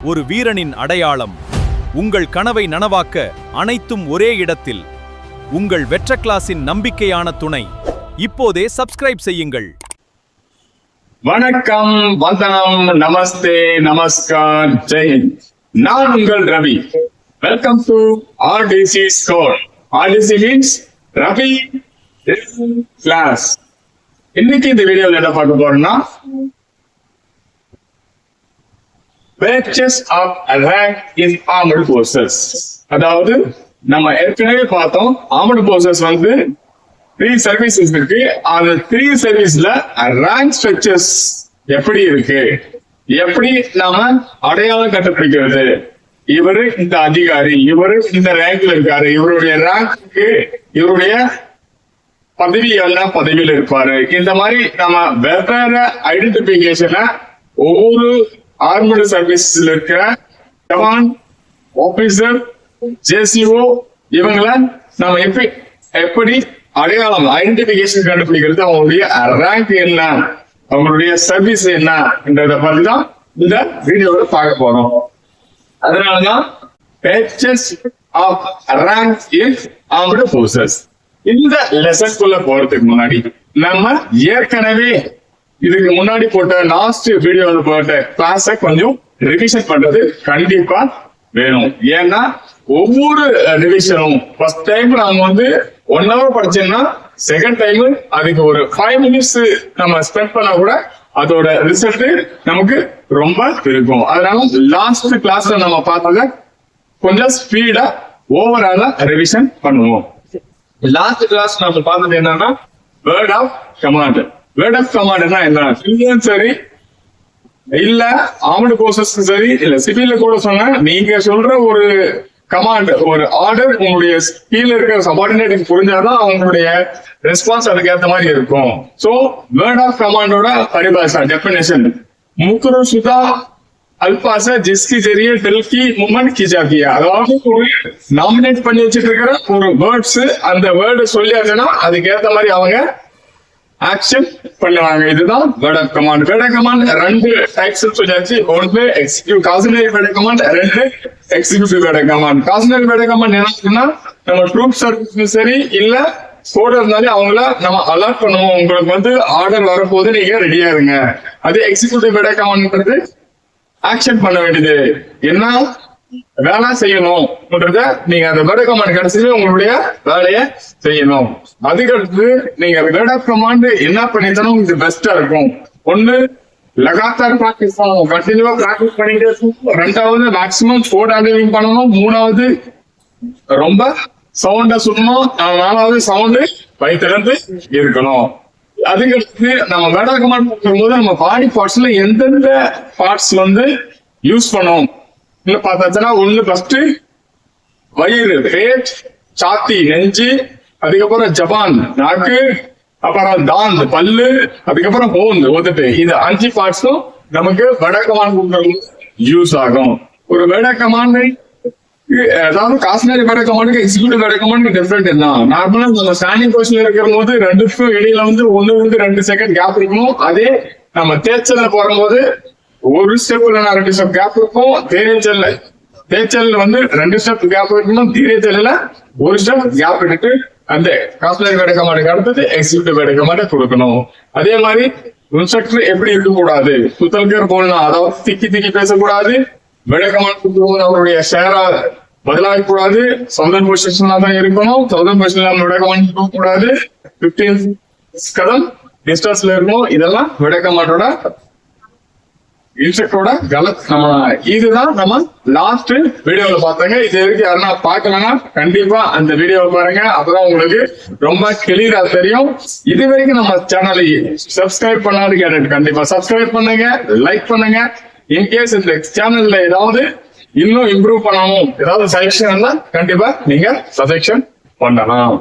ஒரு வீரனின் அடையாளம். உங்கள் கனவை நனவாக்க அனைத்தும் ஒரே இடத்தில். உங்கள் வெற்ற கிளாஸின் நம்பிக்கையான துணை. இப்போதே சப்ஸ்கிரைப் செய்யுங்கள். வணக்கம், வந்தனம், நமஸ்தே, நமஸ்கார், ஜெய். நான் உங்கள் Ravi. Welcome to RDC school. RDC means Ravi class. இன்னைக்கு இந்த வீடியோவில் என்ன பார்க்க போறோம்னா, badges of rank in armed forces. அதாவது நம்ம ஏற்கனவே பார்த்தோம், ஆர்மட் போர்சஸ் வந்து 3 சர்வீசஸ் இருக்கு. அந்த 3 சர்வீஸ்ல ரேங்க் ஸ்ட்ரக்சர்ஸ் எப்படி இருக்கு, எப்படி நாம அடையாளம் கண்டுபிடிக்கிறது, இவரு இந்த அதிகாரி, இவரு இந்த ரேங்க்ல இருக்காரு, இவருடைய ரேங்க்கு இவருடைய பதவி என்ன பதவியில் இருப்பாரு, இந்த மாதிரி நம்ம வெவ்வேறு ஐடென்டிபிகேஷனை ஒவ்வொரு ஆர்மடு சர்வீஸ்ல இருக்கிற ஜவான், ஆபீசர், JCO இவங்களை நம்ம எப்படி அடையாளம் ஐடென்டிபிகேஷன் கண்டுபிடிக்கிறது, அவங்களுடைய ரேங்க் என்ன, அவங்களுடைய சர்வீஸ் என்னன்றத பத்தி தான் இந்த வீடியோல பார்க்க போறோம். அதனாலதான் badges of rank in armed forces. இந்த லெசன்குள்ள போறதுக்கு முன்னாடி நம்ம ஏற்கனவே இதுக்கு முன்னாடி போட்ட லாஸ்ட் வீடியோல போட்ட கிளாஸ கொஞ்சம் ரிவிஷன் பண்றது கண்டிப்பா வேணும். ஏன்னா ஒவ்வொரு ரிவிஷனும் ஃபர்ஸ்ட் டைம் நாம வந்து 1 hour படிச்சோம்னா செகண்ட் டைம் அதுக்கு ஒரு 5 minutes நம்ம ஸ்பெண்ட் பண்ணா கூட அதோட ரிசல்ட் நமக்கு ரொம்ப இருக்கும். அதனால லாஸ்ட் கிளாஸ்ல நம்ம பார்த்தத கொஞ்சம் ஸ்பீடா ஓவராலா ரிவிஷன் பண்ணுவோம். லாஸ்ட் கிளாஸ் நம்ம பார்த்தது என்னன்னா word of command. Word of கமாண்ட்னா என்ன, சிவிலியன் சரி இல்ல ஆர்மடு போர்சஸ் சரி இல்ல சிவில்ல கூட சொன்னா, நீங்க சொல்ற ஒரு கமாண்ட், ஒரு ஆர்டர் உங்களுடைய கீழ இருக்கிற சபார்டினேட்டுக்கு புரிஞ்சாதான் அவங்களுடைய ரெஸ்பான்ஸ் அதுக்கு ஏற்ற மாதிரி இருக்கும். சோ வேர்ட் ஆஃப் கமாண்டோட பரிபாஷா டெபினேஷன், முக்குரு சுதா அல்பாசா ஜிஸ்கி ஜெரிய டெல்கி மூமெண்ட் கிஜாக்கியா. அதாவது ஒரு நாமினேட் பண்ணி வச்சிட்டு இருக்கிற ஒரு வேர்ட்ஸ், அந்த வேர்டு சொல்லியாச்சுன்னா அதுக்கு ஏற்ற மாதிரி அவங்க ஆக்ஷன் பண்ணுவாங்க. இதுதான் word of command. Word of command 2 types சொல்லியாச்சு. ஒன்று executive cautionary word of command, 2 executive word of command. Cautionary word of command என்ன, நம்ம ட்ரூப் சர்வீஸ் சரி இல்ல ஸ்கோர் இருந்தாலே அவங்கள நம்ம அலர்ட் பண்ணுவோம், உங்களுக்கு வந்து ஆர்டர் வரப்போது நீங்க ரெடியா இருங்க. அது எக்ஸிக்யூட்டிவ் வேர்ட் ஆஃப் கமாண்ட்ன்றது ஆக்ஷன் பண்ண வேண்டியது, என்ன வேலை செய்யணும்ன்றத நீங்க அந்த வேர்ட் ஆஃப் கமாண்ட் கிடைச்சது உங்களுடைய வேலையை செய்யணும். அதுக்கடுத்து நீங்க வேர்ட் ஆஃப் கமாண்ட் என்ன பண்ணிட்டாலும் இது பெஸ்டா இருக்கும். ஒண்ணு லகாத்தார் பிராக்டிஸ் பண்ணணும், கண்டினியூவா பிராக்டிஸ் பண்ணிட்டே இருக்கும். 2வது மேக்சிமம் கோட் ஹேண்ட்லிங் பண்ணணும். 3வது ரொம்ப சவுண்டா சொல்லணும். 4வது சவுண்டு வயிற்றிலிருந்து இருக்கணும். அதுக்கடுத்து நம்ம வேர்ட் ஆஃப் கமாண்ட் பண்ணும்போது நம்ம பாடி பார்ட்ஸ்ல எந்தெந்த பார்ட்ஸ் வந்து யூஸ் பண்ணோம் பார்த்தாச்சுன்னா, ஒண்ணு ஃபர்ஸ்ட் வயிறு, பேட், சாத்தி, நெஞ்சு, அதுக்கப்புறம் ஜபான் நாக்கு, அப்புறம் தாந்த் பல்லு, அதுக்கப்புறம் போந்து ஒத்துட்டு, இது 5 பார்ட்ஸும் நமக்கு வேர்ட் ஆஃப் கமாண்ட் யூஸ் ஆகும். ஒரு வேர்ட் ஆஃப் கமாண்ட், அதாவது காசினரி வேர்ட் ஆஃப் கமாண்டுக்கு executive word of command different என்ன, நார்மலா நம்ம ஸ்டாண்டிங் பொசிஷன்ல இருக்கிற போது 2க்கும் இடையில வந்து 1-2 செகண்ட் கேப் இருக்கணும். அதே நம்ம தேய்ச்சல்ல போடும்போது 1 ஸ்டெப் இல்லைன்னா 2 ஸ்டெப் கேப் இருக்கும். தேய்ச்சல் வந்து 2 ஸ்டெப் கேப் இருக்கணும். தீரச்சல்ல 1 ஸ்டெப் கேப் விட்டுட்டு அந்த காசினரி வேர்ட் ஆஃப் கமாண்டுக்கு அடுத்தது எக்ஸிக்யூட்டிவ் வேர்ட் ஆஃப் கமாண்ட் கொடுக்கணும். அதே மாதிரி இன்ஸ்ட்ரக்டர் எப்படி இருக்கக்கூடாது, சுத்தல்கர் போடணும், அதாவது திக்கி பேசக்கூடாது. வேர்ட் ஆஃப் கமாண்ட் கொடுக்கும்போது அவருடைய ஷேரா பதிலாக கூடாது. சவுதர்ன் பொசிஷன்ல தான் இருக்கணும். சவுதர்ன் பொசிஷன்ல வேர்ட் ஆஃப் கமாண்ட் கொடுக்க கூடாது. 15 கதம் டிஸ்டன்ஸ்ல இருக்கணும். இதெல்லாம் வேர்ட் ஆஃப் கமாண்டோட இன்ஸ்ட்ரக்டரோட இதுதான் நம்ம லாஸ்ட் வீடியோல பார்த்தாங்க. இது வரைக்கும் யாருன்னா பார்க்கலன்னா கண்டிப்பா அந்த வீடியோவை பாருங்க, அப்பதான் உங்களுக்கு ரொம்ப கிளியரா தெரியும். இது வரைக்கும் நம்ம சேனலை சப்ஸ்கிரைப் பண்ணாது கேட்டு கண்டிப்பா சப்ஸ்கிரைப் பண்ணுங்க, லைக் பண்ணுங்க. இன்கேஸ் இந்த சேனல்ல ஏதாவது இன்னும் இம்ப்ரூவ் பண்ணணும், ஏதாவது சஜஷன் இருந்தா கண்டிப்பா நீங்க சஜஷன் பண்ணலாம்.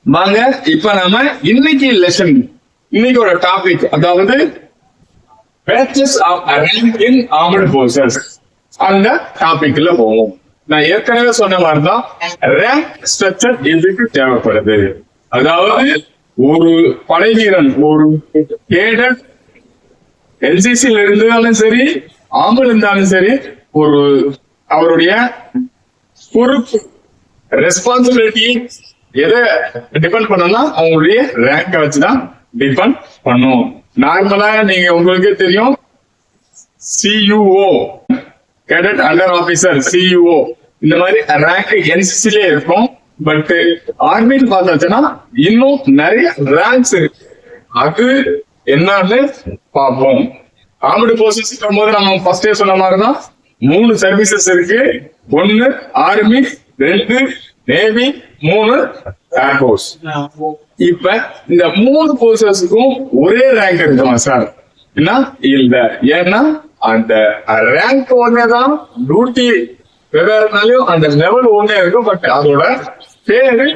வாங்க இப்ப நாம இன்னைக்கு லெசன், இன்னைக்கு ஒரு டாபிக், அதாவது badges of rank in armed forces, அந்த டாபிக்ல போவோம். நான் ஏற்கனவே சொன்ன மாதிரிதான் ரேங்க் ஸ்ட்ரக்சர் எதுக்கு தேவைப்படுது. அதாவது ஒரு படை வீரன், ஒரு கேடட் NCC இருந்தாலும் சரி, ஆம்பல் இருந்தாலும் சரி, ஒரு அவருடைய பொறுப்பு ரெஸ்பான்சிபிலிட்டி எதை டிபெண்ட் பண்ணனா அவங்களுடைய ரேங்கை வச்சுதான் டிபெண்ட் பண்ணும். நார்மலா நீங்க உங்களுக்கே தெரியும் சியூஓ கேடட் அண்டர் ஆபீசர் சியூஓ இந்த மாதிரி ரேங்க் என்சிசிலே இருக்கும். பட் ஆர்மின்னு பார்த்தாச்சுன்னா இன்னும் நிறைய ரேங்க்ஸ் இருக்கு. அது என்னன்னு பார்ப்போம். ஆர்மடு போர்சஸ் போது நம்ம ஃபர்ஸ்டே சொன்ன மாதிரிதான் 3 சர்வீசஸ் இருக்கு. 1 ஆர்மி, 2 நேவி, 3 ஏர்போர்ஸ். இப்ப இந்த 3 போர்சஸுக்கும் ஒரே ரேங்க் இருக்குமா சார்? என்ன இல்ல. ஏன்னா அந்த ரேங்க் ஒன்னேதான், டியூட்டி வெவ்வேறுனாலும் அந்த லெவல் ஒன்னே இருக்கும். பட் அதோட பேரு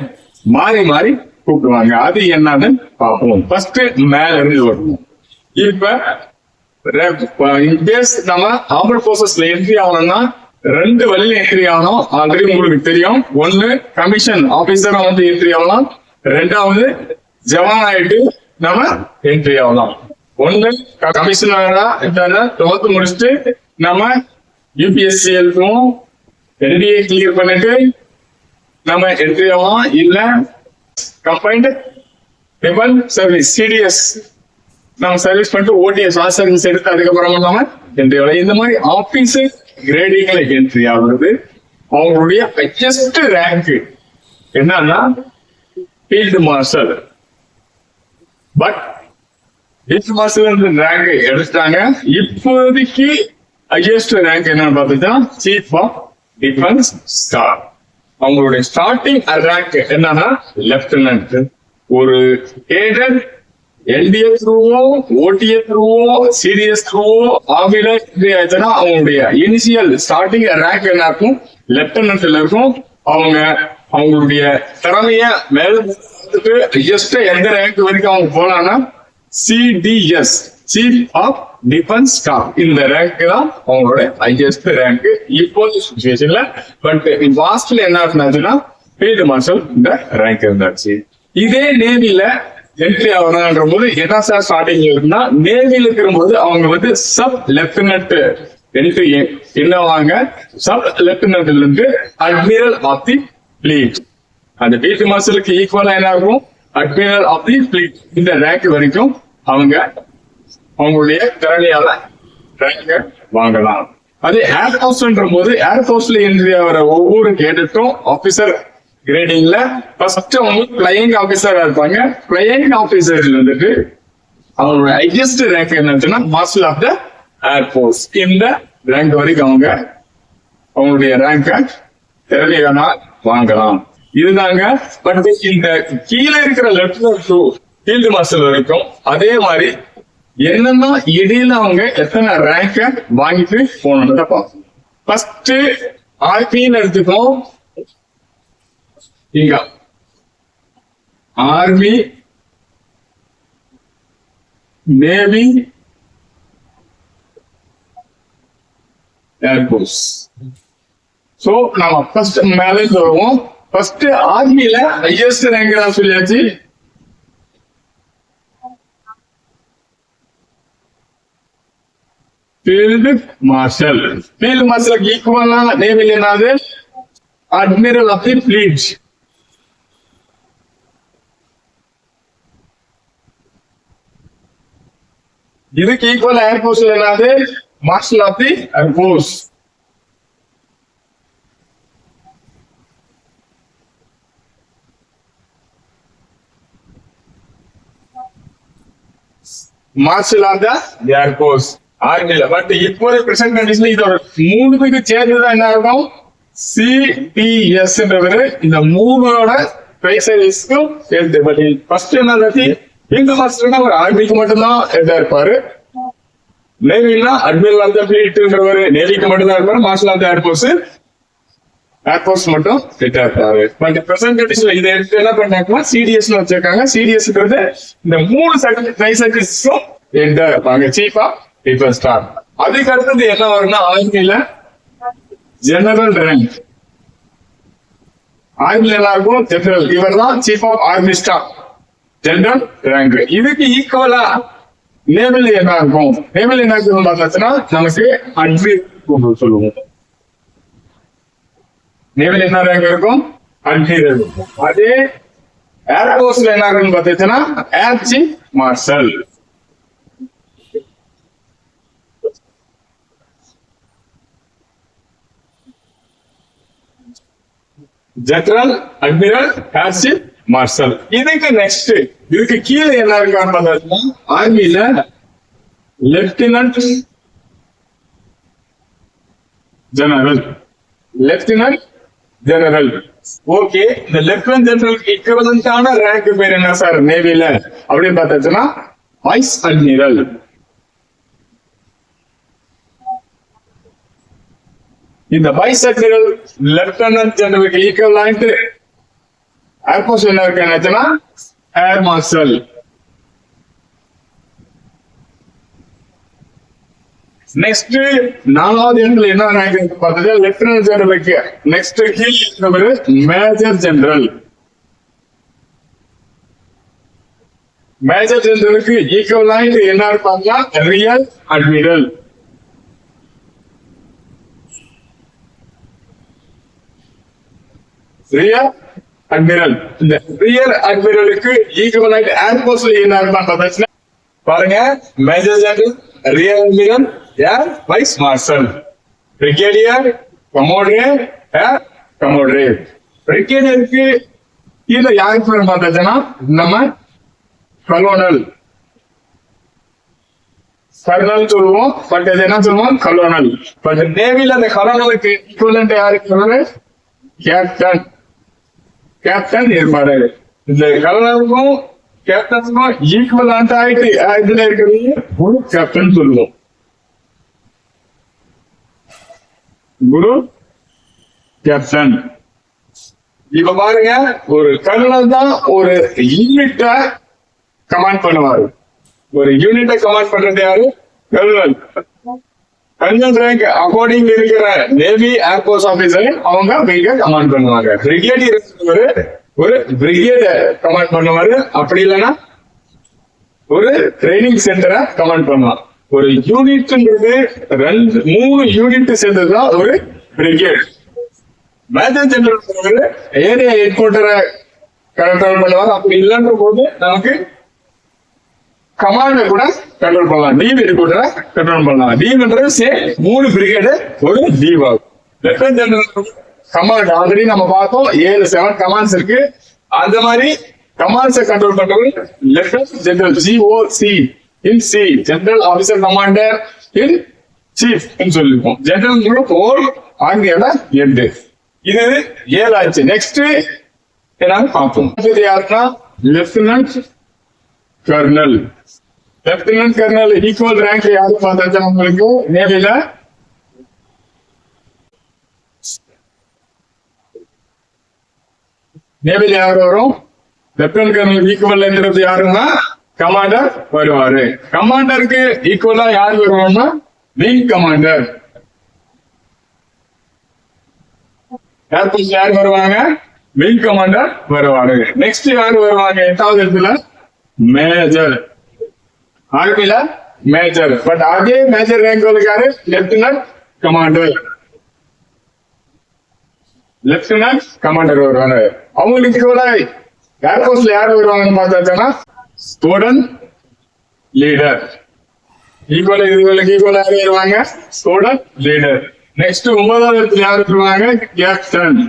மாறி மாறி கூப்பிடுவாங்க. அது என்னன்னு பார்ப்போம். ஃபர்ஸ்ட் மேல இருந்து வரணும். இப்ப இன்கேஸ் நம்ம ஆர்மட் போர்சஸ்ல என்ட்ரி ஆகணும்னா 2 வழியில என்ட்ரி ஆகணும். ஆல்ரெடி உங்களுக்கு தெரியும். 1 கமிஷன் ஆபீசரா வந்து என்ட்ரி ஆகலாம். 2வது ஜவான் ஆயிட்டு நம்ம என்ட்ரி ஆகலாம். 1 கமிஷனரா 12th முடிச்சுட்டு நம்ம யூபிஎஸ்சிஎல்க்கும் என்டிஏ கிளியர் பண்ணிட்டு நம்ம என்ட்ரி ஆகலாம். இல்ல கம்பைன்ட் டிபன் சர்வீஸ் சிடிஎஸ் நம்ம சர்வீஸ் பண்ணிட்டு ஓடிஎஸ் சர்வீஸ் எடுத்து அதுக்கப்புறமா நம்ம என்ட்ரி ஆகலாம். இந்த மாதிரி ஆபீஸ் கிரேடிங்ல என்ட்ரி ஆகுறது. அவங்களுடைய ஹையஸ்ட் ரேங்க் என்னன்னா field marshal. But field marshal rank எடுத்துட்டாங்க. இப்போதைக்கு ஹையஸ்ட் ரேங்க் என்னன்னு பார்த்துட்டா சீஃப் ஆஃப் டிஃபென்ஸ் ஸ்டாஃப். அவங்களுடைய ஸ்டார்டிங் ரேங்க் என்னன்னா லெப்டினன்ட். ஒரு ஏடட் எல்டிஏ த்ரூவோ, ஓடிஏ த்ரூவோ, சிடிஎஸ் த்ரூவோ ஆகில ஆயிடுச்சுன்னா அவங்களுடைய இனிஷியல் ஸ்டார்டிங் ரேங்க் என்ன இருக்கும்? லெப்டினன்ட்ல இருக்கும். அவங்களுடைய திறமைய மேல ஹையஸ்ட் எந்த ரேங்க் வரைக்கும் அவங்க போலாம்னா CDS chief of defence staff. இந்த ரேங்க் தான் அவங்களோட ஹையஸ்ட் ரேங்க் இப்போது சிச்சுவேஷன்ல. பட் வாஸ்ட்ல என்ன ஆச்சுன்னா ஃபீல்டு மார்ஷல் இந்த ரேங்க் இருந்தாச்சு. இதே நேவில என்ட்ரி ஆகணும்ன்ற போது என்ன சார் ஸ்டார்டிங் இருக்குன்னா, நேவில இருக்கும்போது அவங்க வந்து சப் லெப்டினன்ட் என்ட்ரி என்னவாங்க. சப் லெப்டினன்ட்ல இருந்து அட்மிரல் ஆஃப் தி ஃபிளீட். அந்த ஃபீல்டு மார்ஷலுக்கு ஈக்குவலா என்ன இருக்கும்? Admiral of the fleet. இந்த ரேங்க் வரைக்கும் அவங்களுடைய திறமையால ரேங்க வாங்கலாம். அதே ஏர்போர்ஸ்ன்ற போது ஏர்போர்ஸ்ல என்ட்ரி ஆகிற ஒவ்வொரு கேடட்டும் ஆபீசர் கிரேடிங்ல ஃபர்ஸ்ட் அவங்க பிளையிங் ஆபீசரா இருப்பாங்க. பிளையிங் ஆபீசர்ல வந்துட்டு அவங்களோட ஹையஸ்ட் ரேங்க் என்னச்சுன்னா மார்ஷல் ஆஃப் த ஏர்போர்ஸ். இந்த ரேங்க் வரைக்கும் அவங்களுடைய ரேங்க திறமையானா வாங்கலாம். இதுதாங்க. பட் இந்த கீழே இருக்கிற லெப்டினன்ட் டு ஃபீல்டு மார்ஷல் வரைக்கும் அதே மாதிரி என்னன்னா இடையில அவங்க எத்தனை ரேங்க வாங்கிட்டு போனோம்னு பார்ப்போம். ஃபர்ஸ்ட் ஆர்மின்னு எடுத்துக்கோம். இங்க ஆர்மி, நேவி, ஏர்போர்ஸ். சோ நம்ம ஃபர்ஸ்ட் மேல வருவோம். ஃபர்ஸ்ட் ஆர்மில ஹையஸ்ட் ரேங்க் தான் சொல்லியாச்சு. Field marshal. ஃபீல்டு மார்ஷலுக்கு ஈக்குவலா நேவில என்னது? Admiral of the fleet. இதுக்கு ஈக்குவல் ஏர்போர்ஸ்ல என்னது? Marshal of the air force. Marshal of the air force ஆர்மில. பட் இப்போ பிரசன்ட் கண்டிஷன்ல இதோட 3க்கு சேர்ந்துதான் என்ன இருக்கும்? சிடிஎஸ் இந்த 3ஓட ஸ்பெஷலிஸ்டும் சேர்ந்து. பட் ஃபர்ஸ்ட் என்ன ஃபீல்டு மார்ஷல்னா ஒரு ஆர்மிக்கு மட்டும்தான் இதா இருப்பாரு. நேவினா அட்மிரல் ஆஃப் த ஃபிளீட்ன்றவரு நேவிக்கு மட்டும்தான் இருப்பாரு. மார்ஷல் ஆஃப் த ஏர்போர்ஸ் மட்டும் ஃபிட்டா இருப்பாரு. பட் பிரசன்ட் கண்டிஷன்ல இதை எடுத்து என்ன பண்ணாங்கன்னா சிடிஎஸ் வச்சிருக்காங்க. சிடிஎஸ்ன்றது இந்த 3 சர்வீஸும் ஹெட்டா இருப்பாங்க. Chief of defence staff. அதுக்கு அடுத்தது என்ன வரும்னா ஆர்மில ஜெனரல் ரேங்க். ஆர்மில எல்லாருக்கும் ஜெனரல். இவர் தான் chief of army staff. General rank. இதுக்கு ஈக்குவலா நேவில என்ன இருக்கும்? நேவில என்ன இருக்குன்னு பார்த்தாச்சுன்னா நமக்கு அட்மிரல் சொல்லுவோம். நேவில என்ன ரேங்க் இருக்கும்? அட்மிரல் இருக்கும். அதே ஏர்போர்ஸ்ல என்ன இருக்குன்னு பாத்தீங்கன்னா air chief marshal. General, admiral, air chief marshal. இதுக்கு நெக்ஸ்ட் இதுக்கு கீழே என்ன இருக்கான்னு பார்த்தீங்கன்னா ஆர்மில lieutenant general. Lieutenant general. Okay, இந்த லெப்டினன்ட் ஜெனரலுக்கு ஈக்குவலன்டான ரேங்க் பேர் என்ன சார் நேவில அப்படின்னு பார்த்தாச்சுன்னா வைஸ் அட்மிரல். இந்த வைஸ் அட்மிரல் லெப்டினன்ட் ஜெனரலுக்கு ஈக்குவலன்ட் ஏர்போர்ஸ் என்ன இருக்கு என்னாச்சுன்னா ஏர் மார்ஷல். நெக்ஸ்ட் 4வது இடத்துல என்ன ரேங்க் பார்த்தது லெப்டினன்ட் ஜெனரலுக்கு நெக்ஸ்ட் கீழ் இருக்கிறவர் மேஜர் ஜெனரல். மேஜர் ஜெனரலுக்கு ஈக்குவலன்ட் என்ன இருப்பாங்க ரியல் அட்மிரல். Rear admiral. இந்த ரியல் அட்மிரலுக்கு ஈக்குவலன்ட் ஏர்போர்ஸ்ல என்ன இருப்பாங்க பார்த்தீங்கன்னா பாருங்க major general, rear admiral, air vice marshal, brigadier, commodore, air commodore. பிரிகேடியருக்கு கீழே யாருக்கு பேர் பார்த்தாச்சுன்னா நம்ம கலோனல். கர்னல் சொல்லுவோம், பட் அது என்ன சொல்லுவோம் கலோனல். பட் நேவில அந்த கலோனலுக்கு ஈக்குவலன்ட் யாருக்கு? கேப்டன். கேப்டன் இருப்பாரு. இந்த கலோனலுக்கும் கேப்டனுக்கும் ஈக்குவலன்ட் ஆயிட்டு இதுல இருக்கிறது குரு கேப்டன் சொல்லுவோம். குரு கேப்டன். இப்ப பாருங்க ஒரு கர்னல் தான் ஒரு யூனிட்ட கமாண்ட் பண்ணுவாரு. ஒரு யூனிட்ட கமாண்ட் பண்றது யாரு? கர்னல். கர்னல் ரேங்க் அக்கார்டிங் இருக்கிற நேவி ஏர்போர்ஸ் ஆபீசர் அவங்க மிக கமாண்ட் பண்ணுவாங்க. பிரிகேடியர் ஒரு பிரிகேட கமாண்ட் பண்ணுவாரு. அப்படி இல்லைன்னா ஒரு ட்ரைனிங் சென்டரை கமாண்ட் பண்ணுவாங்க. ஒரு யூனிட்ன்றது 3 யூனிட் சேர்ந்ததுதான் ஒரு brigade. Major general area head குவார்டரை கண்ட்ரோல் பண்ணுவாங்க. அப்படி இல்லைன்ற போது நமக்கு கமாண்ட கூட கண்ட்ரோல் பண்ணலாம். டீவ் ஹெட் குவார்டரை கண்ட்ரோல் பண்ணலாம். டீவ்ன்றது 3 பிரிகேடு ஒரு டீவ் ஆகும். லெப்டினன்ட் ஜெனரல் கமாண்ட் ஆல்ரெடி நம்ம பார்த்தோம் 7 கமாண்ட்ஸ் இருக்கு. அந்த மாதிரி கமாண்ட்ஸை கண்ட்ரோல் பண்றது lieutenant general GOC in C, general officer commander in chief சொல்லிருக்கோம். ஜெனரல் ஹோல் ஆர்மியோட ஹெட். இது 7 ஆச்சு. நெக்ஸ்ட் என்ன பார்ப்போம். யாருன்னா lieutenant colonel. Lieutenant colonel equal rank யாரு பார்த்தாச்சு உங்களுக்கு நேவில? நேவில யாரு வரும்? லெப்டினன்ட் கர்னல் ஈக்குவல் இருக்கிறது யாருன்னா கமாண்டர் வருவாரு. கமாண்டருக்கு ஈக்குவலா யாரு வருவாங்கன்னா விங் கமாண்டர். ஏர்போர்ட்ல யாரு வருவாங்க? விங் கமாண்டர் வருவாரு. நெக்ஸ்ட் யாரு வருவாங்க? 8வது இடத்துல மேஜர். ஆர்மில மேஜர். பட் அதே மேஜர் ரேங்க் யாரு? Lieutenant commander. லெப்டினன்ட் கமாண்டர் வருவாங்க. அவங்களுக்கு ஈக்குவலா ஏர்போர்ட்ல யாரு வருவாங்கன்னு பார்த்தாச்சுன்னா ஸ்டூடெண்ட் லீடர். ஈக்குவல் இதுகளுக்கு ஈக்குவல் யாரு வருவாங்க? Student leader. நெக்ஸ்ட் 9வது இடத்துல யாரு வருவாங்க? கேப்டன்.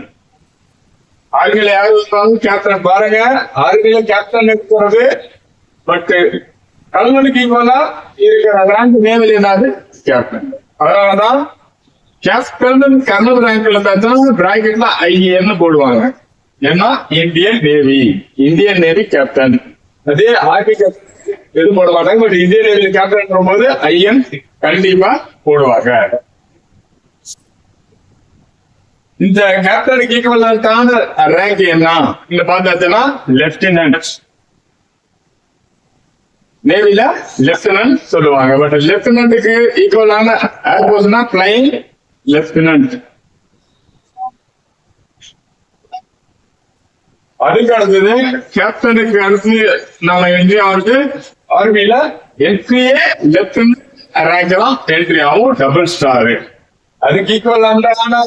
ஆர்மியில யாரு வருவாங்க? கேப்டன். பாருங்க ஆர்மியில கேப்டன் இருக்கிறது. பட் கல்வனுக்கு ஈக்குவலா இருக்கிற ரேங்க் நேவில என்னது? கேப்டன். அதனாலதான் கேப்டன் கர்னல் ரேங்க்ல பார்த்தா பிராக்கெட்ல ஐஏன்னு போடுவாங்க. ஏன்னா Indian navy, Indian navy captain. அதே ஆர்மி கேப்டன் எது போட மாட்டாங்க. பட் இந்தியன் நேவி கேப்டன் போது ஐஎன் கண்டிப்பா போடுவாங்க. இந்த கேப்டனுக்கு ஈக்குவலான ரேங்க் என்ன இந்த பார்த்தாச்சுன்னா லெப்டினன்ட். நேவில லெப்டினன்ட் சொல்லுவாங்க. பட் லெப்டினன்ட்டுக்கு ஈக்குவலான ஏர்போர்ட்னா பிளைன் லெப்டினன்ட். அதுக்கு அடுத்தது கேப்டனுக்கு அடுத்து நம்ம இந்தியா வந்து ஆர்மியில என்ட்ரியே லெப்டினன்ட் ரேங்க் தான் என்ட்ரி ஆகும். Double star. அதுக்கு ஈக்குவலான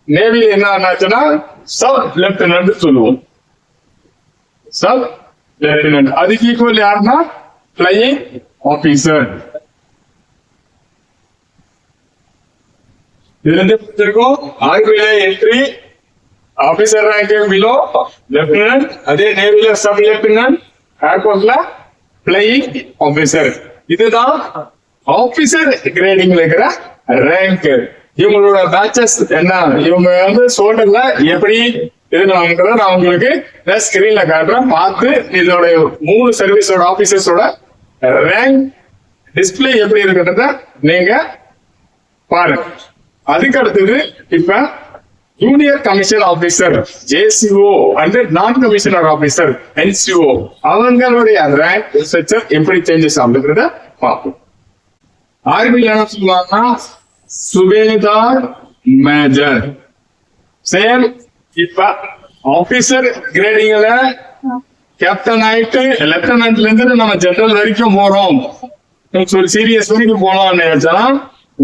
நேவில என்ன ஆச்சுன்னா சப் லெப்டினன்ட் சொல்லுவோம். சப் லெப்டினன்ட் அதுக்கு ஈக்குவல் யாருன்னா ஃபிளையிங் ஆபீசர். இதுல இருந்து பார்த்திருக்கோம் ஆர்மில entry officer rank below lieutenant, அதே நேவில சப் லெப்டினன்ட், ஏர்போர்ட்ல ஃபிளையிங் ஆபீசர். இதுதான் ஆபீசர் கிரேடிங்ல இருக்கிற ரேங்க். இவங்களோட பேட்சஸ் என்ன, இவங்க வந்து சோல்டர்ல எப்படி இருந்தாங்கிறத நான் உங்களுக்கு ஸ்கிரீன்ல காட்டுறேன். பார்த்து இதோட 3 சர்வீஸோட ஆபீசர்ஸோட ரேங்க் டிஸ்பிளே எப்படி இருக்கிறத நீங்க பாருங்க. அதுக்கு அடுத்தது இப்ப junior commission officer JCO and நான் கமிஷனர் ஆபீசர் NCO அவங்களுடைய ரேங்க் ஸ்ட்ரக்சர் எப்படி சேஞ்சஸ் அப்படிங்கறத பார்ப்போம். ஆர்மில என்ன சொல்லுவாங்கன்னா சுபேதார் மேஜர். சேம் இப்ப ஆபீசர் கிரேடிங்ல கேப்டன் ஆயிட்டு லெப்டினன்ட்ல இருந்து நம்ம ஜெனரல் வரைக்கும் போறோம், சீரியஸ் வரைக்கும் போனோம்னு நினைச்சா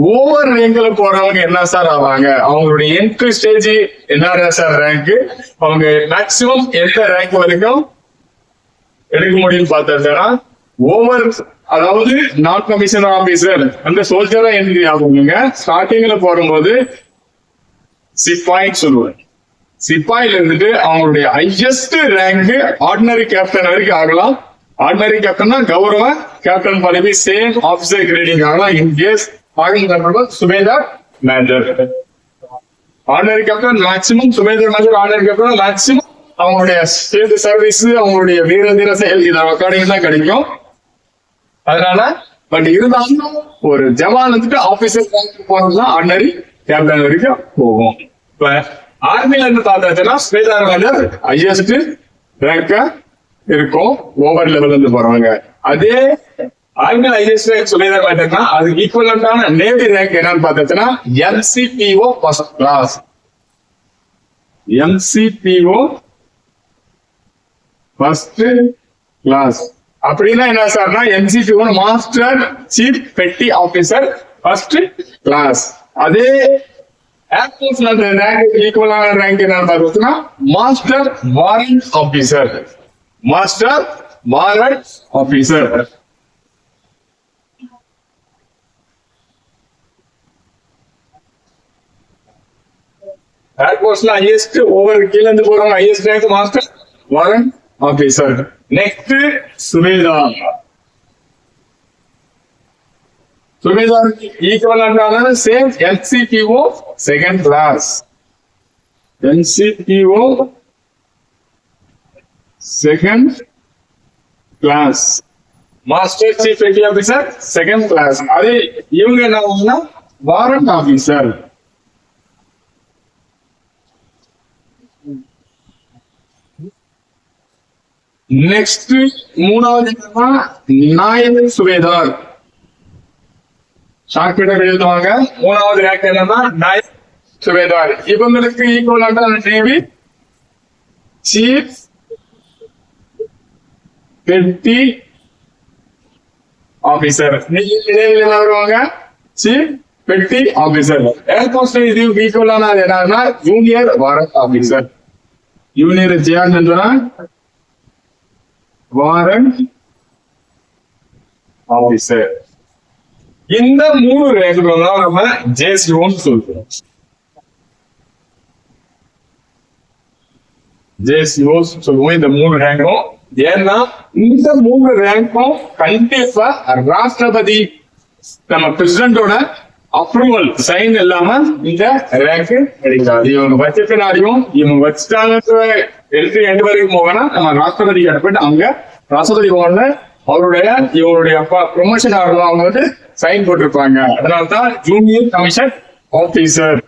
ஓவர் ரேங்க்ல போறவங்க என்ன சார் ஆவாங்க, அவங்களுடைய என்ட்ரி ஸ்டேஜ் என்ன சார் ரேங்க், அவங்க மேக்சிமம் எந்த ரேங்க் வரைக்கும் எடுக்க முடியும்னு பார்த்தா ஓவர், அதாவது நான் கமிஷனர் ஆபீசர் அந்த சோல்ஜரா என்ட்ரி ஆகுங்க. ஸ்டார்டிங்ல போடும்போது சிப்பாய் சொல்லுவேன். சிப்பாயில இருந்துட்டு அவங்களுடைய ஹையஸ்ட் ரேங்க் ஆர்டினரி கேப்டன் வரைக்கும் ஆகலாம். ஆர்டினரி கேப்டன் கௌரவ கேப்டன் பதவி சேம் ஆபீசர் கிரேடிங் ஆகலாம். இன் கேஸ் சுபேதார் மேஜர், ஆர்டினரி கேப்டன் மேக்சிமம், சுபேதார் மேஜர் ஆர்டினரி கேப்டன் மேக்சிமம் அவங்களுடைய சர்வீஸ் அவங்களுடைய வீர தீர செயல் இதை ரெக்கார்டிங் தான் கிடைக்கும். அதனால பட் இருந்தாலும் ஒரு ஜவான் வந்துட்டு ஆபீசர் போறதுதான் ஆர்டினரி கேப்டன் வரைக்கும் போகும். இப்ப ஆர்மில இருந்து பார்த்தாச்சுன்னா சுபேதார் மேஜர் ஹையஸ்ட் ரேங்கா இருக்கும் ஓவர் லெவல்ல இருந்து போறவங்க. அதே ஆர்மில ஹையஸ்ட் ரேங்க் சுபேதார் மேஜர்னா அதுக்கு ஈக்குவலண்டான நேவி ரேங்க் என்னன்னு பார்த்தாச்சுன்னா MCPO first class. MCPO first class அப்படின்னா என்ன சார்னா MCPO master chief petty officer first class. அதே ஏர்போர்ட்ஸ்ல ரேங்க் ஈக்குவலான ரேங்க் என்னன்னு பார்த்தோம்னா master warrant officer. Master warrant officer. ஏர்போர்ட்ஸ்ல ஹையஸ்ட் ஓவர் கீழ இருந்து போறவங்க highest rank master warrant officer. Next subedar. Subedar ஈக்குவலண்டான same MCPO second class. MCPO second class. Master chief petty officer second class. அதே இவங்க என்ன ஆகும்னா வாரண்ட் ஆபீசர். நெக்ஸ்ட் மூணாவது நாயக் சுபேதார். ஷார்ட்கட் எழுதுவாங்க. மூணாவது ரேங்க் என்னன்னா நாயக் சுபேதார். இவங்களுக்கு ஈக்குவலான நேவி சீஃப் பெட்டி ஆபீசர். வருவாங்க சீஃப் பெட்டி ஆபீசர். ஏர்போர்ட்ஸ்ல இது ஈக்குவலான என்னன்னா ஜூனியர் வாரண்ட் ஆபீசர். ஜூனியர் ஜியான் வாரண்ட் ஆபீசர். இந்த 3 ரேங்க்கள் தான் நம்ம JCOன்னு சொல்றோம். JCO சொல்லுவோம் இந்த 3 ரேங்கும். ஏன்னா இந்த 3 ரேங்கும் கண்டிப்பா ராஷ்டிரபதி நம்ம பிரசிடண்டோட அப்ரூவல் சைன் இல்லாம இந்த ரேங்க் கிடைக்காது. இவங்க வச்சத்தினாலையும் இவங்க வச்சுட்டாங்க எடுத்து எண்டு வரைக்கும் போகனா நம்ம ராஷ்டிரபதி கிட்ட அவங்க ராஷ்டிரபதி பவன்ல அவருடைய இவருடைய அப்பா ப்ரொமோஷன் ஆகணும் அவங்க வந்து சைன் போட்டிருப்பாங்க. அதனால்தான் ஜூனியர் கமிஷன் ஆபீசர்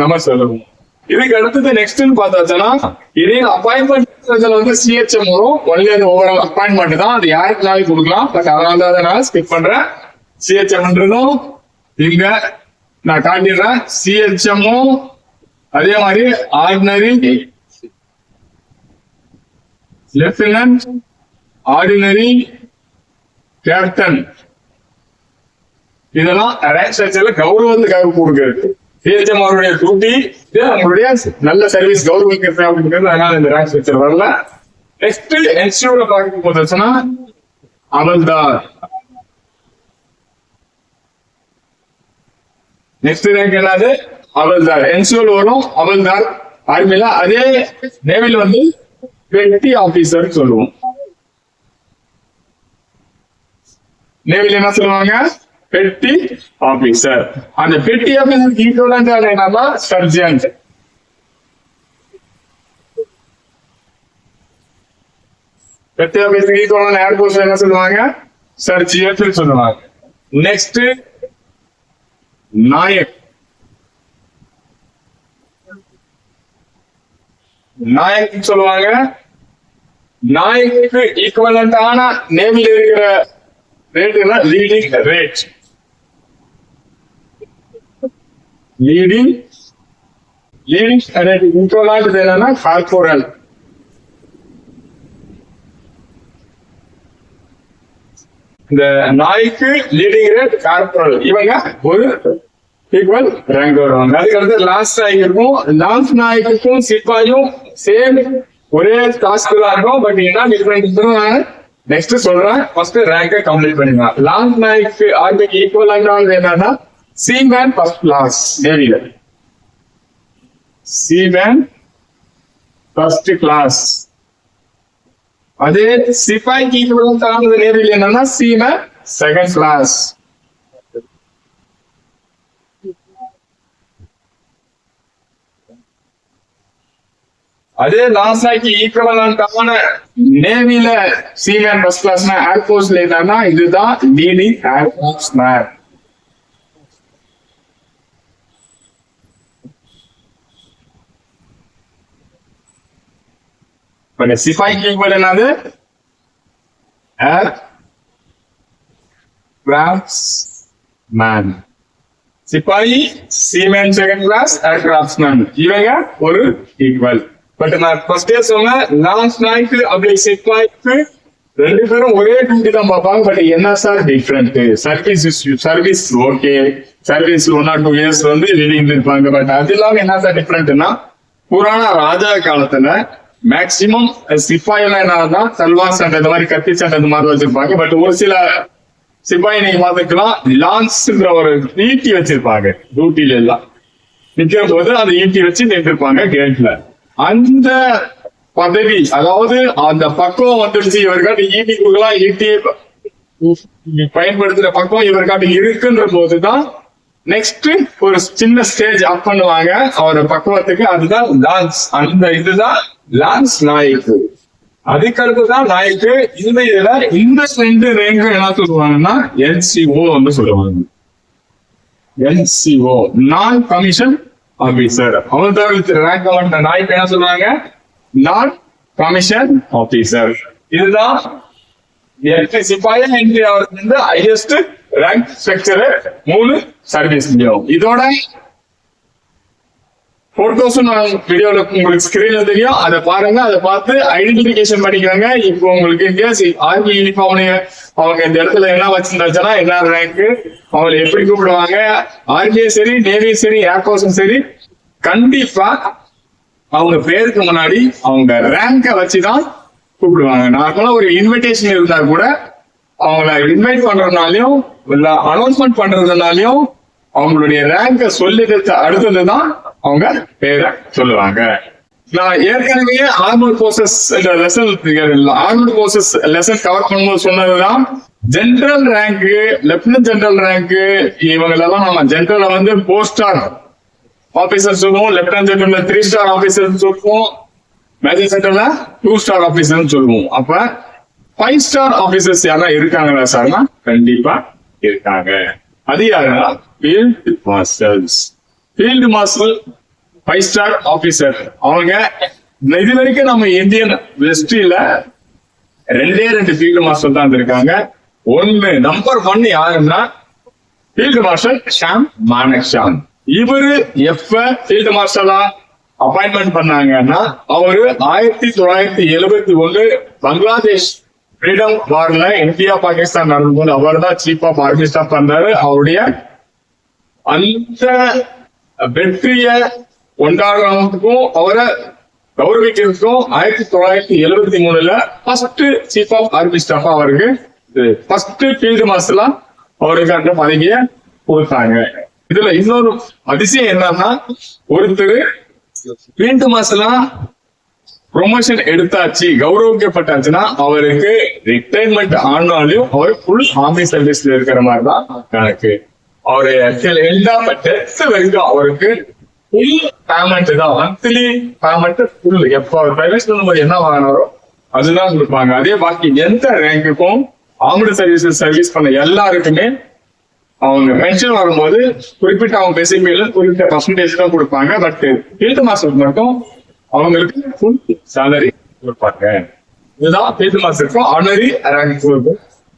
நம்ம சொல்லுவோம். இதுக்கு அடுத்தது நெக்ஸ்ட் பார்த்தாச்சுன்னா இதே அப்பாயின்மெண்ட் வந்து CHM வரும். ஒன்லி அந்த ஓவரால் அப்பாயின்மெண்ட் தான். அது யாருக்குனாலும் கொடுக்கலாம். பட் அதனால தான் அதை நான் ஸ்கிப் பண்றேன். CHMன்றதும் இங்க நான் காட்டிடுறேன். CHMமும் அதே மாதிரி ஆர்டினரி லெப்டினன்ட் ஆர்டினரி கேப்டன் இதெல்லாம் ரேங்க் ஸ்ட்ரக்சர்ல கௌரவத்துக்காக கொடுக்கிறது. டிஹெச்எம் அவருடைய டியூட்டி அவங்களுடைய நல்ல சர்வீஸ் கௌரவிக்கிறது அப்படிங்கிறது. அதனால இந்த ரேங்க் ஸ்ட்ரக்சர் வரல. நெக்ஸ்ட் என்சியூல பார்க்க போதுச்சுன்னா அமல்தார். நெக்ஸ்ட் ரேங்க் என்னது? அமல்தார். என்சியூல வரும் அமல்தார் ஆர்மில. அதே நேவில வந்து பெட்டி ஆபீசர் சொல்லுவோம். நேவில என்ன சொல்லுவாங்க? பெட்டி ஆபீசர். அந்த பெட்டி ஆபீசர் ஈக்குவலன்ட் என்னன்னா சர்ஜென்ட். பெட்டி ஆபீசர் ஈக்குவலன்ட் ஏர்போர்ட்ல என்ன சொல்லுவாங்க? சர்ஜென்ட் சொல்லுவாங்க. நெக்ஸ்ட் நாயக். நாயக் சொல்லுவாங்க. நாயக்கு ஈக்குவலன்டான நேவில இருக்கிற ரேட்னா leading rate. Leading rate equivalent என்னன்னா கார்போரல். இந்த நாய்க்கு லீடிங் ரேட் கார்போரல். இவங்க ஒரு ஈக்குவல் ரேங்க் வருவாங்க. அதுக்கடுத்து லாஸ்ட் நாய்க்கு இருக்கும். லாஸ்ட் நாய்க்கும் சிப்பாயும் சேம் ஒரே டாஸ்க் தான் இருக்கும். பட் என்ன டிஃபரெண்ட் நெக்ஸ்ட் சொல்றேன். ஃபர்ஸ்ட் ரேங்கை கம்ப்ளீட் பண்ணிடுங்க. லாஸ்ட் நாய்க்கு ஆர்மிக்கு ஈக்குவலான என்னன்னா சீமேன் ஃபர்ஸ்ட் கிளாஸ் நேவில. Seaman first class. அதே சிப்பாய்க்கு ஈக்குவலான நேவில என்னன்னா சீமேன் செகண்ட் கிளாஸ். அதே லாஸ்டாக்கு ஈக்குவலன்டான நேவில சீமேன் ஃபர்ஸ்ட் கிளாஸ்னா ஏர்போர்ட்ஸ்ல என்னன்னா இதுதான் லீடிங் ஏர்போர்ட்ஸ் மேன். சிப்பாய்க்கு ஈக்குவல் என்னது? Air crafts man. சிப்பாயி seaman second class aircrafts man. இவங்க ஒரு ஈக்குவல். பட் நான் ஃபர்ஸ்டே சொன்னேன் லாஸ்ட் நாய்க்கு அப்படி சிப்பாய்க்கு ரெண்டு பேரும் ஒரே டியூட்டி தான் பார்ப்பாங்க. பட் என்ன sir different? Service okay, service 1 or 2 years வந்து லீடிங் இருப்பாங்க. பட் அது இல்லாம என்ன சார் டிஃபரெண்ட்னா புராண ராஜா காலத்துல மேக்சிமம் சிப்பாயில என்னன்னா சல்வார் சண்டை இந்த மாதிரி கத்தி சண்டை இந்த மாதிரி வச்சிருப்பாங்க. பட் ஒரு சில சிப்பாய் நீங்க பாத்துக்கலாம் லான்ஸ்ன்ற ஒரு ஈட்டி வச்சிருப்பாங்க. டியூட்டில எல்லாம் நிற்கும் போது அந்த ஈட்டி வச்சு நின்றுப்பாங்க கேட்ல. அந்த பதவி அதாவது அந்த பக்குவம் வந்துடுச்சு. இவர்காட்டு ஈட்டி கொடுக்கலாம், ஈட்டியை பயன்படுத்துற பக்குவம் இவர்காட்டு இருக்குன்ற போதுதான் நெக்ஸ்ட் ஒரு சின்ன ஸ்டேஜ் அப் பண்ணுவாங்க அவரோட பக்குவத்துக்கு. அதுதான் லான்ஸ். அந்த இதுதான் லான்ஸ் நாய்க்கு. அதுக்கடுத்துதான் நாய்க்கு. இந்த இதுல இந்த 2 ரேங்க் என்ன சொல்லுவாங்கன்னா என்சிஓ வந்து சொல்லுவாங்க. என்சிஓ நான் கமிஷன் ஆபீசர். அவங்களுக்கு ரேங்க் வந்த நாய்க்கு என்ன சொல்லுவாங்க? நான் கமிஷன் ஆபீசர். இதுதான் சிப்பாய் அவருக்கு ஹையஸ்ட் ரேங்க் ஸ்ட்ரக்சர் 3 சர்வீஸ். இதோட போட்டோஸ் நான் வீடியோல உங்களுக்கு ஸ்கிரீன்ல தெரியும். அதை பாருங்க. அதை பார்த்து ஐடென்டிபிகேஷன் பண்ணிக்கிறாங்க. இப்போ உங்களுக்கு ஆர்மி யூனிஃபார்ம் அவங்க இந்த இடத்துல என்ன வச்சிருந்தாச்சுன்னா என்ன ரேங்க், அவங்களை எப்படி கூப்பிடுவாங்க, ஆர்மியும் சரி நேவியும் சரி ஏர்போர்ஸும் சரி கண்டிப்பா அவங்க பேருக்கு முன்னாடி அவங்க ரேங்கை வச்சுதான் கூப்பிடுவாங்க. நார்மலா ஒரு இன்விடேஷன் இருந்தா கூட அவங்கள இன்வைட் பண்றதுனாலயும் இல்ல அனௌன்ஸ்மெண்ட் பண்றதுனாலயும் அவங்களுடைய ரேங்க சொல்லிட்டு அடுத்ததுதான் அவங்க பேரை சொல்லுவாங்க. நான் ஏற்கனவே armoured forces lesson armoured forces lesson cover பண்ணும்போது சொன்னதுதான் general rank, lieutenant general rank இவங்களெல்லாம் நம்ம ஜெனரல்ல வந்து 4 ஸ்டார் ஆபீசர் சொல்லுவோம், லெப்டினன்ட் ஜெனரல்ல 3 ஸ்டார் ஆபீசர் சொல்லுவோம், மேஜர் ஜெனரல்ல 2 ஸ்டார் ஆபீசர் சொல்லுவோம். அப்ப 5 ஸ்டார் ஆபீசர்ஸ் யாரா இருக்காங்களா சார்னா கண்டிப்பா இருக்காங்க. அது யாருன்னா field marshals. Field marshal 5 star officer. அவங்க இது வரைக்கும் நம்ம இந்தியன் ஹிஸ்டரியில 2 ஃபீல்டு மார்ஷல் தான் இருக்காங்க. நம்பர் 1 யாருன்னா ஃபீல்டு மார்ஷல் ஷாம் மானக்ஷா. இவரு எப்ப ஃபீல்டு மார்ஷலா அப்பாயின்மெண்ட் பண்ணாங்கன்னா அவரு 1971 பங்களாதேஷ் ஃப்ரீடம் வார்ல இந்தியா பாகிஸ்தான் நடக்கும்போது அவர் தான் சீஃப் ஆஃப் ஆர்மி ஸ்டாஃப் பண்றாரு. அவருடைய அந்த வெற்றிய கொண்டாடுறதுக்கும் அவரை கௌரவிக்கிறதுக்கும் 1973 first chief of army staff அவருக்கு ஃபர்ஸ்ட் ஃபீல்டு மார்ஷலா அவருக்கு அந்த பதவியை கொடுத்தாங்க. இதுல இன்னொரு அதிசயம் என்னன்னா, ஒருத்தர் ஃபீல்டு மார்ஷலா ப்ரொமோஷன் எடுத்தாச்சு, கௌரவிக்கப்பட்டாச்சுன்னா அவருக்கு ரிட்டைர்மெண்ட் ஆனாலும் அவர் ஃபுல் ஆர்மி சர்வீஸ்ல இருக்கிற மாதிரி தான் கணக்கு. அவரு டெத் வரைக்கும் அவருக்கு ஃபுல் பேமெண்ட் தான், மந்த்லி பேமெண்ட் ஃபுல். எப்போ அவர் பிரைவேட் நம்பர் என்ன வாங்கினாரோ அதுதான் கொடுப்பாங்க. அதே பாக்கி எந்த ரேங்குக்கும் ஆர்மி சர்வீஸ் பண்ண எல்லாருக்குமே அவங்க பென்ஷன் வரும்போது குறிப்பிட்ட அவங்க பெசிபில குறிப்பிட்ட பர்சன்டேஜ் தான் கொடுப்பாங்க. பட் ஃபீல்டு மாஸ்டர் மட்டும் அவங்களுக்கு ஃபுல் சேலரி கொடுப்பாங்க. இதுதான் ஃபீல்டு மாஸ்டருக்கும் ஆனரி ரேங்க்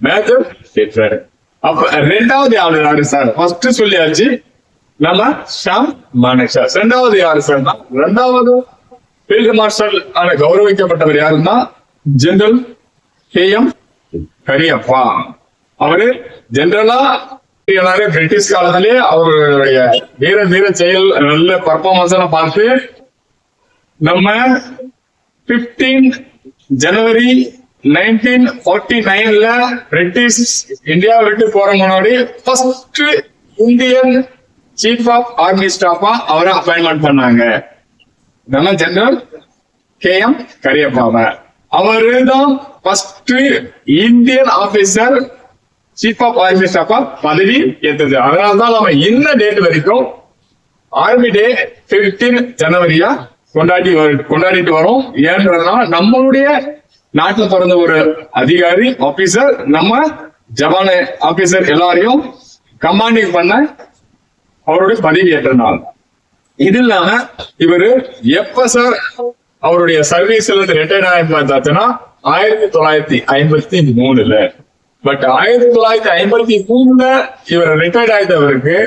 மேஜர் டீச்சர். அப்ப ரெண்டாவது ஆளு யாரு சார்? ஃபர்ஸ்ட் சொல்லியாச்சு நம்ம ஷாம் மானேக் சார். ரெண்டாவது யாரு சார்? ரெண்டாவது ஃபீல்டு மார்ஷல் கௌரவிக்கப்பட்டவர் யாருன்னா ஜெனரல் KM கரியப்பா. அவரு ஜெனரலா பிரிட்டிஷ் காலத்திலேயே அவருடைய வீர செயல் நல்ல பர்ஃபார்மன்ஸ் பார்த்து நம்ம 15 ஜனவரி 1949 பிரிட்டிஷ் இந்தியா விட்டு போற முன்னாடி first Indian chief of army ஸ்டாஃபா அவரை அப்பாயின்மெண்ட் பண்ணாங்க. நம்ம ஜெனரல் KM கரியப்பா. அவரு தான் first Indian officer chief of army ஸ்டாஃபா பதவி ஏற்றது. அதனாலதான் நம்ம இந்த டேட் வரைக்கும் ஆர்மி டே 15 ஜனவரியா கொண்டாடிட்டு வரோம். ஏன்றதுனால நம்மளுடைய நாட்டில் பிறந்த ஒரு அதிகாரி ஆபீசர் நம்ம ஜப்பான் ஆபீசர் எல்லாரையும் கமாண்டிங் பண்ண அவருடைய பதவி ஏற்ற நாள். இது இல்லாம இவரு எப்ப சார் அவருடைய சர்வீஸ்ல இருந்து ரிட்டையர்ட் ஆகி பார்த்தாச்சுன்னா 1953. பட் 1953 இவர் ரிட்டையர்ட் ஆயிட்டவருக்கு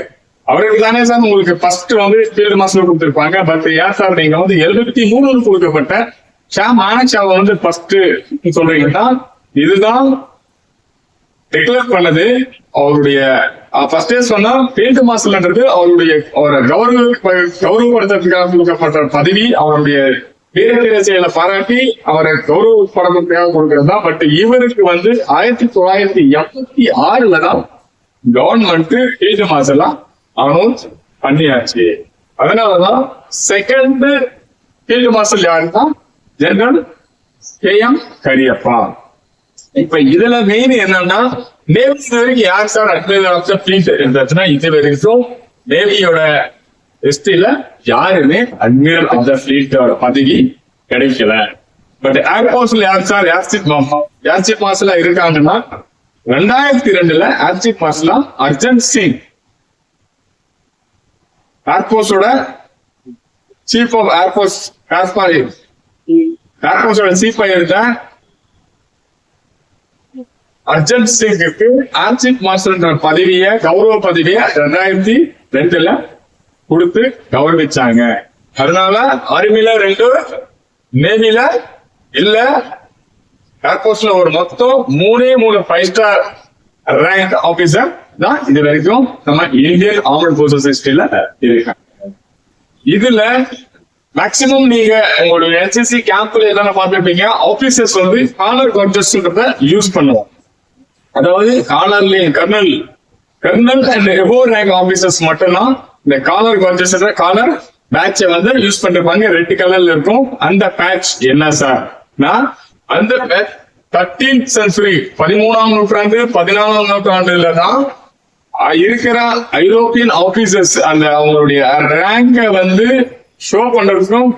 அவருக்கு தானே சார் உங்களுக்கு ஃபர்ஸ்ட் வந்து ஃபீல்டு மாஸ்டர் கொடுத்திருப்பாங்க. பட் ஏன் சார் நீங்க வந்து 73 கொடுக்கப்பட்ட ஷாம் மானேக் ஷாவை வந்து ஃபர்ஸ்ட் சொல்றீங்கன்னா, இதுதான் டிக்ளேர் பண்ணது அவருடைய ஃபர்ஸ்டே சொன்னா ஃபீல்டு மாஸ்டர்ன்றது அவரை கௌரவப்படுத்துறதுக்காக கொடுக்கப்பட்ட பதவி. அவருடைய வீரதீர செயலை பாராட்டி அவரை கௌரவப்படுத்துறதுக்காக கொடுக்கறது தான். பட் இவருக்கு வந்து 1986 தான் கவர்மெண்ட் ஃபீல்டு மாஸ்டர்லாம் அனௌன்ஸ் பண்ணியாச்சு. அதனாலதான் செகண்ட் ஃபீல்டு மார்ஷல் யாருன்னா ஜெனரல் KM கரியப்பா. இப்ப இதுல மெயின் என்னன்னா, நேவி இது வரைக்கும் யார் sir admiral of the fleet இருந்துச்சுன்னா, இது வரைக்கும் நேவியோட ஹிஸ்டரியில யாருமே அட்மிரல் ஆஃப் த ஃப்ளீட்டோட பதவி கிடைக்கல. பட் ஏர்போர்ட்ஸ்ல யார் சார் ஏர் சீஃப் மார்ஷலா இருக்காங்கன்னா 2002 ஏர் சீஃப் மார்ஷலா அர்ஜன் சிங் ஏர்போர்ட்ஸோட சீஃப் ஆஃப் ஏர்போர்ட்ஸோட சீஃப் இருந்த அர்ஜன் சிங்குக்கு ஏர் சீஃப் மார்ஷல் பதவியை கௌரவ பதவியை 2002 கொடுத்து கௌரவிச்சாங்க. அதனால ஆர்மில 2, நேவில இல்ல, ஏர்போர்ட்ஸ்ல ஒரு மொத்தம் 3 5 ஸ்டார் ரேங்க் ஆபீசர் தான் இது வரைக்கும் நம்ம இந்தியன் ஆர்மட் போர்சஸ் ஹிஸ்டரியில இருக்காங்க. இதுல மேக்சிமம் நீங்க உங்களுடைய NCC கேம்ப்ல எல்லாம் பார்த்துருப்பீங்க, ஆபீசர்ஸ் வந்து காலர் கார்ஜஸ்ன்றத யூஸ் பண்ணுவோம். அதாவது காலர்ல colonel and above rank officers மட்டும்தான் இந்த காலர் கார்ஜஸ் காலர் பேட்சை வந்து யூஸ் பண்ணிருப்பாங்க. ரெட் கலர்ல இருக்கும். அந்த பேட்ச் என்ன சார்? அந்த பேட்ச் 13th சென்ச்சுரி 13ஆம் நூற்றாண்டு 14ஆம் நூற்றாண்டுல தான் இருக்கிற ஐரோப்பியன் ஆபீசர்ஸ் அந்த அவங்களுடைய ரேங்க வந்து ஷோ பண்றதுக்கும்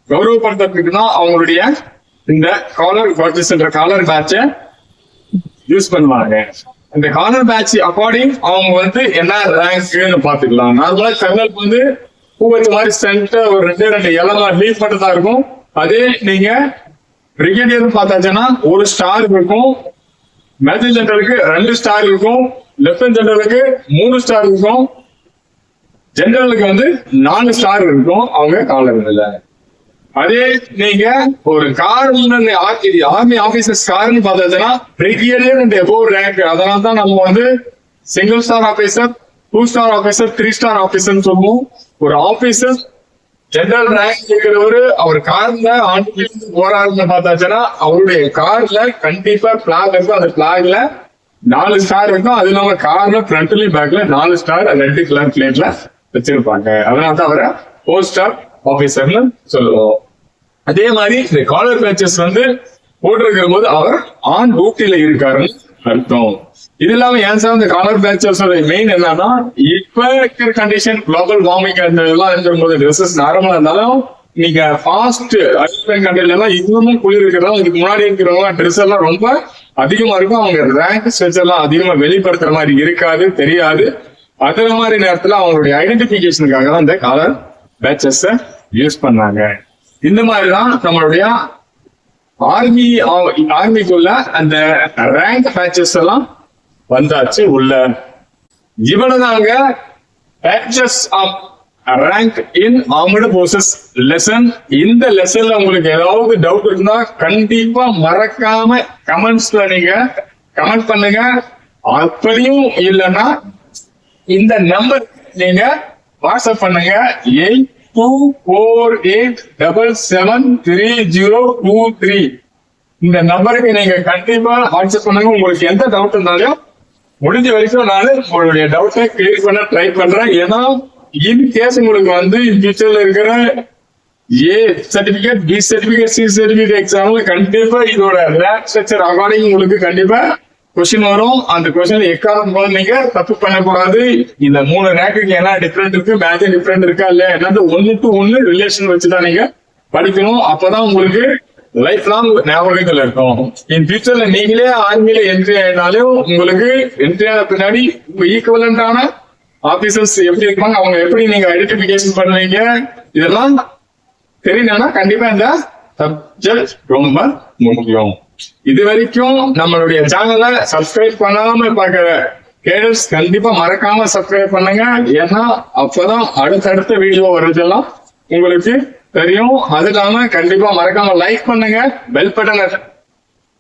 கௌரவப்படுத்துறதுக்கு தான் அவங்களுடைய இந்த காலர் காலர் பேட்சை யூஸ் பண்ணுவாங்க. இந்த காலர் பேட்ச் அக்கார்டிங் அவங்க வந்து என்ன ரேங்க்னு பாத்துக்கலாம். நார்மலா கர்னலுக்கு வந்து பூ வச்ச மாதிரி சென்டர் ஒரு 2 இலமா லீவ் மட்டும் தான் இருக்கும். அதே நீங்க பிரிகேடியர் பார்த்தாச்சுன்னா 1 ஸ்டார் இருக்கும், மேஜர் ஜெனரலுக்கு 2 ஸ்டார் இருக்கும், லெப்டினன்ட் ஜெனரலுக்கு 3 ஸ்டார் இருக்கும், ஜெனரலுக்கு வந்து 4 ஸ்டார் இருக்கும். அவங்க காலர் இல்ல. அதே நீங்க ஒரு ஆர்மி ஆபீசர்ஸ் கார்னு பார்த்தாச்சுன்னா பிரிகேடியர் அண்ட் எபோவ் ரேங்க். அதனால தான் நம்ம வந்து single star officer, 2 star officer 3 star officer சொல்லுவோம். ஒரு ஆபீசர் ஜெனரல் ரேங்க் இருக்கிறவரு அவர் கார்ல ஆண்டு போறாருன்னு பார்த்தாச்சுன்னா அவருடைய கார்ல கண்டிப்பா பிளாக் இருக்கும். அந்த பிளாக்ல 4 ஸ்டார் இருக்கும். அது இல்லாம கார்ல ஃப்ரண்ட்லயும் பேக்ல 4 ஸ்டார் ரெட் கலர் பிளேட்ல வச்சிருப்பாங்க. அதனால தான் அவரை 4 ஸ்டார் ஆபீசர்னு சொல்லுவோம். அதே மாதிரி இந்த காலர் பேச்சஸ் வந்து போட்டிருக்கிற போது அவர் ஆன் டியூட்டில இருக்காருன்னு அர்த்தம். இது இல்லாம ஏன் சார் இந்த காலர் பேச்சர்ஸோட மெயின் என்னன்னா, இப்ப இருக்கிற கண்டிஷன் குளோபல் வார்மிங் எல்லாம் இருக்கும்போது ட்ரெஸ்ஸஸ் நார்மலா இருந்தாலும் நீங்க ஃபாஸ்ட் அல்பைன் கண்ட்ரில எல்லாம் இன்னமும் குளிர் இருக்கிறதா இதுக்கு முன்னாடி இருக்கிறவங்க ட்ரெஸ் எல்லாம் ரொம்ப அதிகமா இருக்கும். அவங்க ரேங்க் ஸ்ட்ரெச் எல்லாம் அதிகமா வெளிப்படுத்துற மாதிரி இருக்காது, தெரியாது. அதே மாதிரி நேரத்துல அவங்களுடைய ஐடென்டிபிகேஷனுக்காக தான் இந்த காலர் பேச்சஸ் யூஸ் பண்ணாங்க. இந்த மாதிரிதான் நம்மளுடைய ஆர்மிக்குள்ள அந்த ரேங்க் பேச்சஸ் எல்லாம் வந்தாச்சு உள்ள. இவ்வளவுதாங்க badges of rank in armed forces lesson. இந்த லெசன்ல உங்களுக்கு ஏதாவது டவுட் இருந்தா கண்டிப்பா மறக்காம கமெண்ட்ஸ்ல நீங்க கமெண்ட் பண்ணுங்க. அப்படியும் இல்லைன்னா இந்த நம்பர் நீங்க வாட்ஸ்அப் பண்ணுங்க 8248773023. இந்த நம்பருக்கு நீங்க கண்டிப்பா வாட்ஸ்அப் பண்ணுங்க. உங்களுக்கு எந்த டவுட் இருந்தாலும் முடிஞ்ச வரைக்கும் நான் உங்களுடைய டவுட்டை கிளியர் பண்ண ட்ரை பண்றேன். ஏன்னா இன் கேஸ் உங்களுக்கு வந்து ஃபியூச்சர்ல இருக்கிற A certificate, B certificate, C certificate எக்ஸாம்ல கண்டிப்பா இதோட ரேங்க் ஸ்ட்ரக்சர் அகார்டிங் உங்களுக்கு கண்டிப்பா கொஸ்டின் வரும். அந்த கொஸ்டின் எக்காரணம் போது நீங்க தப்பு பண்ணக்கூடாது. இந்த 3 ரேங்குக்கு என்ன டிஃபரெண்ட் இருக்கு, மேஜர் டிஃபரெண்ட் இருக்கா இல்லையா என்னது 1 to 1 ரிலேஷன் வச்சுதான் நீங்க படிக்கணும். அப்பதான் உங்களுக்கு லைஃப் லாங் ஞாபகத்தில் இருக்கும். இன் ஃபியூச்சர்ல நீங்களே ஆர்மியில என்ட்ரி ஆயினாலும் உங்களுக்கு என்ட்ரி ஆன பின்னாடி உங்க ஈக்குவலண்டான ஆபீசர்ஸ் எப்படி இருப்பாங்க, அவங்க எப்படி நீங்க ஐடென்டிபிகேஷன் பண்ணுவீங்க, இதெல்லாம் தெரியணும்னா கண்டிப்பா இந்த சப்ஜெக்ட் ரொம்ப முக்கியம். இது வரைக்கும் நம்மளுடைய சேனலை சப்ஸ்கிரைப் பண்ணாம பாக்குற கேடர்ஸ் கண்டிப்பா மறக்காம சப்ஸ்கிரைப் பண்ணுங்க. ஏன்னா அப்பதான் அடுத்தடுத்த வீடியோ வர்றதெல்லாம் உங்களுக்கு தெரியும். அது இல்லாம கண்டிப்பா மறக்காம லைக் பண்ணுங்க, பெல் பட்டனை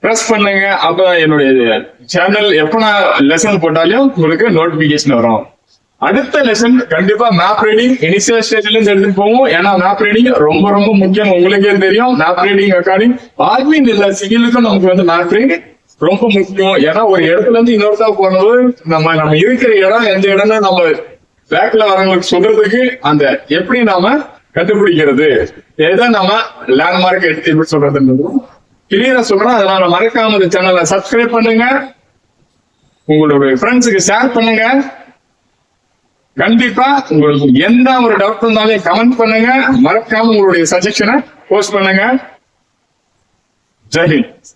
பிரஸ் பண்ணுங்க. அப்ப என்னுடைய சேனல் எப்ப நான் லெசன் போட்டாலும் உங்களுக்கு நோட்டிபிகேஷன் வரும். அடுத்த லெசன் கண்டிப்பா மேப் ரீடிங் இனிஷியல் ஸ்டேஜ்ல இருந்து எடுத்துட்டு போவோம். ஏன்னா மேப் ரீடிங் ரொம்ப ரொம்ப முக்கியம். உங்களுக்கே தெரியும் மேப் ரீடிங் அக்கார்டிங் ஆர்மி இல்ல சிவிலுக்கும் நமக்கு வந்து மேப் ரீடிங் ரொம்ப முக்கியம். ஏன்னா ஒரு இடத்துல இருந்து இன்னொருத்தா போகும்போது நம்ம இருக்கிற இடம் எந்த இடம்னு நம்ம பேக்ல வரவங்களுக்கு சொல்றதுக்கு அந்த எப்படி நாம கண்டுபிடிக்கிறது, எதை நாம லேண்ட்மார்க் எடுத்து எப்படி சொல்றதுன்றது கிளியரா சொல்றேன். அதனால மறக்காம இந்த சேனலை சப்ஸ்கிரைப் பண்ணுங்க, உங்களுடைய ஃப்ரெண்ட்ஸுக்கு ஷேர் பண்ணுங்க. கண்டிப்பா உங்களுக்கு எந்த ஒரு டவுட் இருந்தாலும் கமெண்ட் பண்ணுங்க. மறக்காம உங்களுடைய சஜஷனை போஸ்ட் பண்ணுங்க. ஜெய் ஹிந்த்.